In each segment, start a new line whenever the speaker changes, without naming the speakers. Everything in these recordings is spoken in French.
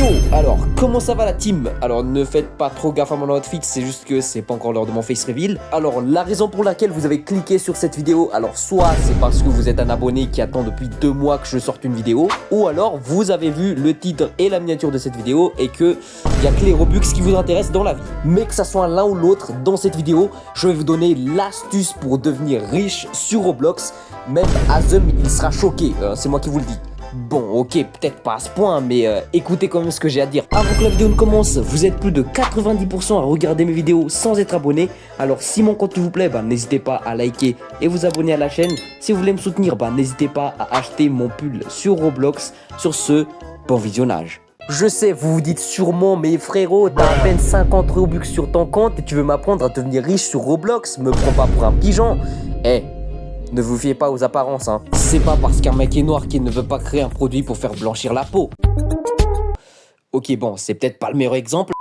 Yo, alors comment ça va la team? Alors ne faites pas trop gaffe à mon outfit, c'est juste que c'est pas encore l'heure de mon face reveal. Alors la raison pour laquelle vous avez cliqué sur cette vidéo, alors soit c'est parce que vous êtes un abonné qui attend depuis 2 mois que je sorte une vidéo, ou alors vous avez vu le titre et la miniature de cette vidéo et que il y a que les Robux qui vous intéressent dans la vie. Mais que ça soit l'un ou l'autre, dans cette vidéo, je vais vous donner l'astuce pour devenir riche sur Roblox. Même Azum il sera choqué, c'est moi qui vous le dis. Bon, ok, peut-être pas à ce point, mais écoutez quand même ce que j'ai à dire. Avant que la vidéo ne commence, vous êtes plus de 90% à regarder mes vidéos sans être abonné. Alors si mon contenu vous plaît, n'hésitez pas à liker et vous abonner à la chaîne. Si vous voulez me soutenir, n'hésitez pas à acheter mon pull sur Roblox. Sur ce, bon visionnage. Je sais, vous vous dites sûrement, mais frérot, t'as à peine 50 Robux sur ton compte et tu veux m'apprendre à devenir riche sur Roblox. Me prends pas pour un pigeon. Ne vous fiez pas aux apparences, hein. C'est pas parce qu'un mec est noir qu'il ne veut pas créer un produit pour faire blanchir la peau. Ok, bon, c'est peut-être pas le meilleur exemple.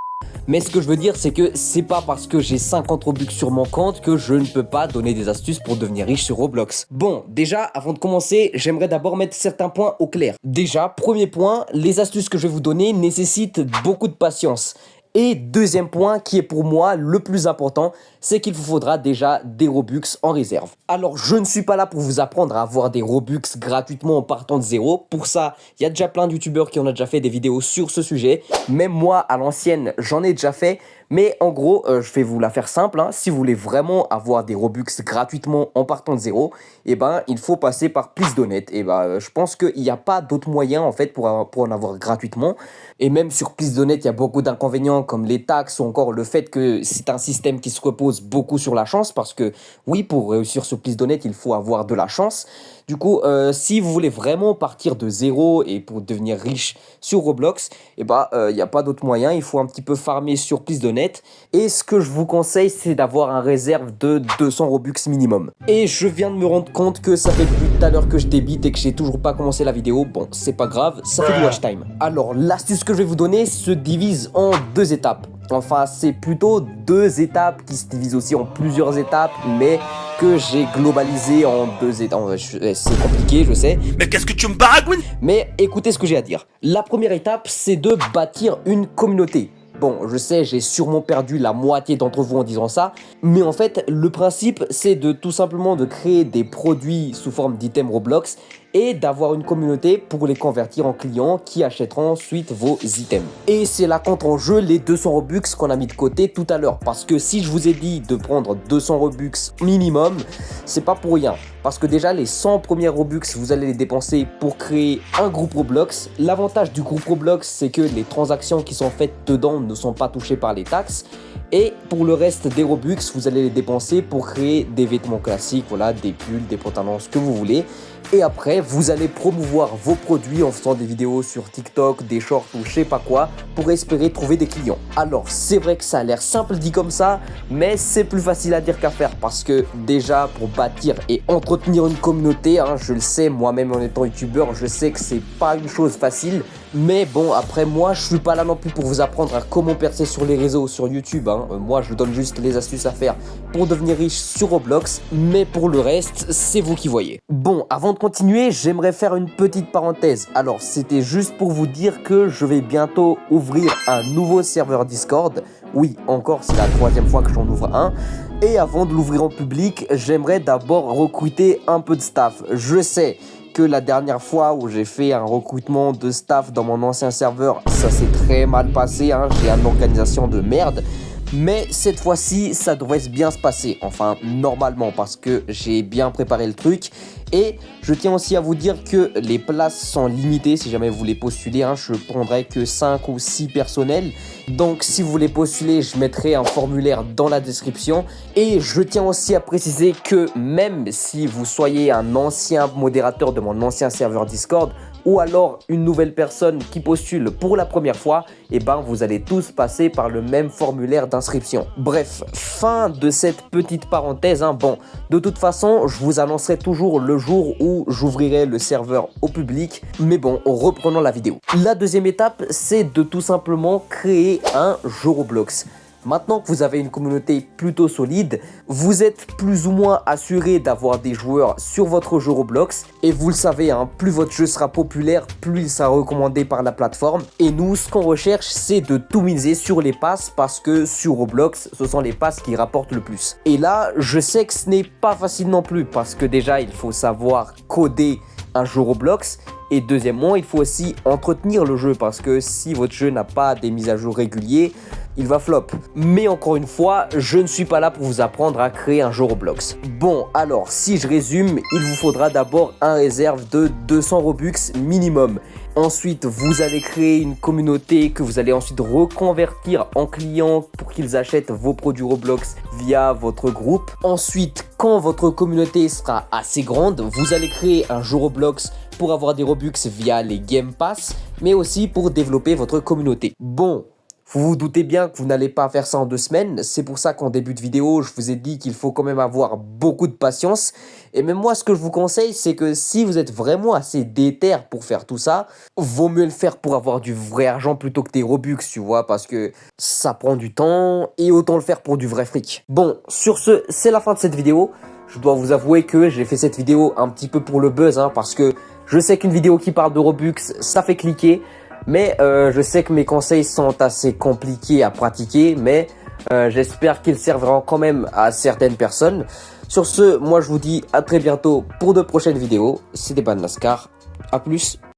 Mais ce que je veux dire, c'est que c'est pas parce que j'ai 50 Robux sur mon compte que je ne peux pas donner des astuces pour devenir riche sur Roblox. Bon, déjà, avant de commencer, j'aimerais d'abord mettre certains points au clair. Déjà, premier point, les astuces que je vais vous donner nécessitent beaucoup de patience. Et deuxième point, qui est pour moi le plus important, c'est qu'il vous faudra déjà des Robux en réserve. Alors, je ne suis pas là pour vous apprendre à avoir des Robux gratuitement en partant de zéro. Pour ça, il y a déjà plein de youtubeurs qui en ont déjà fait des vidéos sur ce sujet. Même moi, à l'ancienne, j'en ai déjà fait. Mais en gros, je vais vous la faire simple, hein. Si vous voulez vraiment avoir des Robux gratuitement en partant de zéro, il faut passer par PlizDonate. Je pense qu'il n'y a pas d'autre moyen en fait pour en avoir gratuitement. Et même sur PlizDonate, il y a beaucoup d'inconvénients comme les taxes ou encore le fait que c'est un système qui se repose beaucoup sur la chance. Parce que oui, pour réussir sur PlizDonate, il faut avoir de la chance. Du coup, si vous voulez vraiment partir de zéro et pour devenir riche sur Roblox, il n'y a pas d'autre moyen. Il faut un petit peu farmer sur PlizDonate. Et ce que je vous conseille, c'est d'avoir un réserve de 200 Robux minimum. Et je viens de me rendre compte que ça fait depuis tout à l'heure que je débite et que j'ai toujours pas commencé la vidéo. Bon, c'est pas grave, ça fait du watch time. Alors, l'astuce que je vais vous donner se divise en 2 étapes. Enfin, c'est plutôt 2 étapes qui se divisent aussi en plusieurs étapes, mais que j'ai globalisé en 2 étapes. C'est compliqué, je sais.
Mais qu'est-ce que tu me baragouines?
Mais écoutez ce que j'ai à dire. La première étape, c'est de bâtir une communauté. Bon, je sais, j'ai sûrement perdu la moitié d'entre vous en disant ça, mais en fait, le principe, c'est de tout simplement de créer des produits sous forme d'items Roblox et d'avoir une communauté pour les convertir en clients qui achèteront ensuite vos items. Et c'est là qu'entrent en jeu les 200 Robux qu'on a mis de côté tout à l'heure, parce que si je vous ai dit de prendre 200 Robux minimum, c'est pas pour rien. Parce que déjà, les 100 premiers Robux, vous allez les dépenser pour créer un groupe Roblox. L'avantage du groupe Roblox, c'est que les transactions qui sont faites dedans ne sont pas touchées par les taxes. Et pour le reste des Robux, vous allez les dépenser pour créer des vêtements classiques, voilà, des pulls, des pantalons, ce que vous voulez. Et après, vous allez promouvoir vos produits en faisant des vidéos sur TikTok, des shorts ou je sais pas quoi, pour espérer trouver des clients. Alors, c'est vrai que ça a l'air simple dit comme ça, mais c'est plus facile à dire qu'à faire parce que déjà, pour bâtir et entretenir une communauté, je le sais, moi-même en étant youtubeur, je sais que c'est pas une chose facile. Mais bon, après moi, je suis pas là non plus pour vous apprendre à comment percer sur les réseaux, sur YouTube. Moi, je vous donne juste les astuces à faire pour devenir riche sur Roblox. Mais pour le reste, c'est vous qui voyez. Bon, avant de continuer, j'aimerais faire une petite parenthèse. Alors, c'était juste pour vous dire que je vais bientôt ouvrir un nouveau serveur Discord. Oui, encore, c'est la 3e fois que j'en ouvre un. Et avant de l'ouvrir en public, j'aimerais d'abord recruter un peu de staff. Je sais que la dernière fois où j'ai fait un recrutement de staff dans mon ancien serveur, ça s'est très mal passé, j'ai une organisation de merde. Mais cette fois-ci, ça devrait bien se passer, enfin normalement parce que j'ai bien préparé le truc. Et je tiens aussi à vous dire que les places sont limitées, si jamais vous voulez postuler, je prendrai que 5 ou 6 personnels. Donc si vous voulez postuler, je mettrai un formulaire dans la description. Et je tiens aussi à préciser que même si vous soyez un ancien modérateur de mon ancien serveur Discord, ou alors une nouvelle personne qui postule pour la première fois, vous allez tous passer par le même formulaire d'inscription. Bref, fin de cette petite parenthèse. Bon, de toute façon, je vous annoncerai toujours le jour où j'ouvrirai le serveur au public. Mais bon, reprenons la vidéo. La deuxième étape, c'est de tout simplement créer un jeu Roblox. Maintenant que vous avez une communauté plutôt solide, vous êtes plus ou moins assuré d'avoir des joueurs sur votre jeu Roblox. Et vous le savez, hein, plus votre jeu sera populaire, plus il sera recommandé par la plateforme. Et nous, ce qu'on recherche, c'est de tout miser sur les passes parce que sur Roblox, ce sont les passes qui rapportent le plus. Et là, je sais que ce n'est pas facile non plus parce que déjà, il faut savoir coder un jeu Roblox. Et deuxièmement, il faut aussi entretenir le jeu parce que si votre jeu n'a pas des mises à jour réguliers, il va flop. Mais encore une fois, je ne suis pas là pour vous apprendre à créer un jeu Roblox. Bon, alors, si je résume, il vous faudra d'abord un réserve de 200 Robux minimum. Ensuite, vous allez créer une communauté que vous allez ensuite reconvertir en clients pour qu'ils achètent vos produits Roblox via votre groupe. Ensuite, quand votre communauté sera assez grande, vous allez créer un jeu Roblox pour avoir des Robux via les Game Pass, mais aussi pour développer votre communauté. Bon, vous vous doutez bien que vous n'allez pas faire ça en 2 semaines. C'est pour ça qu'en début de vidéo, je vous ai dit qu'il faut quand même avoir beaucoup de patience. Et même moi, ce que je vous conseille, c'est que si vous êtes vraiment assez déter pour faire tout ça, vaut mieux le faire pour avoir du vrai argent plutôt que des Robux, tu vois, parce que ça prend du temps et autant le faire pour du vrai fric. Bon, sur ce, c'est la fin de cette vidéo. Je dois vous avouer que j'ai fait cette vidéo un petit peu pour le buzz, hein, parce que je sais qu'une vidéo qui parle de Robux, ça fait cliquer. Mais je sais que mes conseils sont assez compliqués à pratiquer, mais j'espère qu'ils serviront quand même à certaines personnes. Sur ce, moi je vous dis à très bientôt pour de prochaines vidéos. C'était BanNascar, à plus.